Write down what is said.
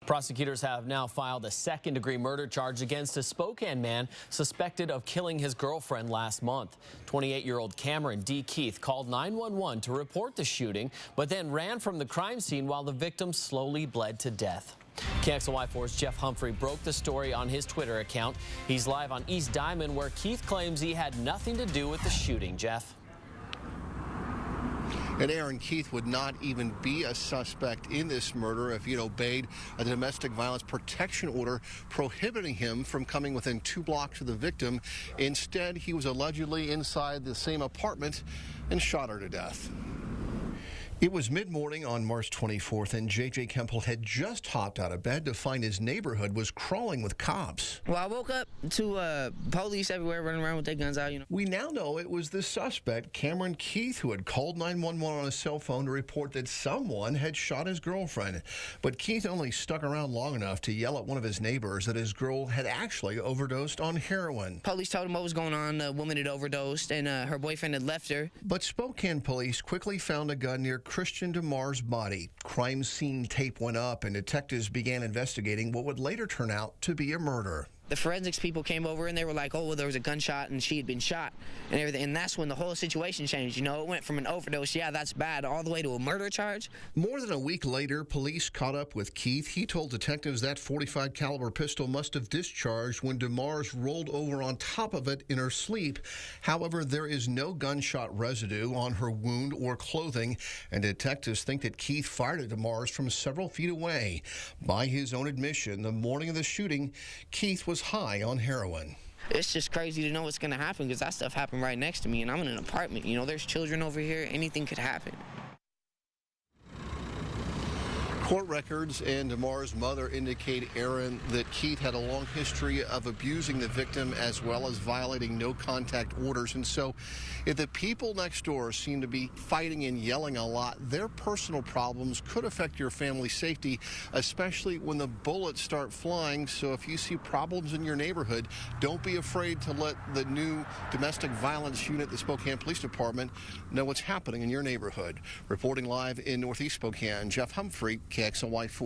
Prosecutors have now filed a second-degree murder charge against a Spokane man suspected of killing his girlfriend last month. 28-year-old Cameron D. Keith called 911 to report the shooting, but then ran from the crime scene while the victim slowly bled to death. KXLY4's Jeff Humphrey broke the story on his Twitter account. He's live on East Diamond, where Keith claims he had nothing to do with the shooting. Jeff? And Aaron, Keith would not even be a suspect in this murder if he'd obeyed a domestic violence protection order prohibiting him from coming within 2 blocks of the victim. Instead, he was allegedly inside the same apartment and shot her to death. It was mid-morning on March 24th, and J.J. KEMPLE had just hopped out of bed to find his neighborhood was crawling with cops. Well, I woke up to police everywhere running around with their guns out, We now know it was the suspect, Cameron Keith, who had called 911 on his cell phone to report that someone had shot his girlfriend. But Keith only stuck around long enough to yell at one of his neighbors that his girl had actually overdosed on heroin. Police told him what was going on. The woman had overdosed, and her boyfriend had left her. But Spokane police quickly found a gun near Christian DeMar's body. Crime scene tape went up, and detectives began investigating what would later turn out to be a murder. The forensics people came over, and they were like, oh, well, there was a gunshot, and she had been shot, and everything. And that's when the whole situation changed. It went from an overdose, yeah, that's bad, all the way to a murder charge. More than a week later, police caught up with Keith. He told detectives that .45 caliber pistol must have discharged when DeMars rolled over on top of it in her sleep. However, there is no gunshot residue on her wound or clothing, and detectives think that Keith fired at DeMars from several feet away. By his own admission, the morning of the shooting, Keith was high on heroin. It's just crazy to know what's going to happen, because that stuff happened right next to me, and I'm in an apartment. There's children over here. Anything could happen. Court records and DeMar's mother indicate, Aaron, that Keith had a long history of abusing the victim as well as violating no-contact orders. And so if the people next door seem to be fighting and yelling a lot, their personal problems could affect your family's safety, especially when the bullets start flying. So if you see problems in your neighborhood, don't be afraid to let the new domestic violence unit, the Spokane Police Department, know what's happening in your neighborhood. Reporting live in Northeast Spokane, Jeff Humphrey, KXLY4.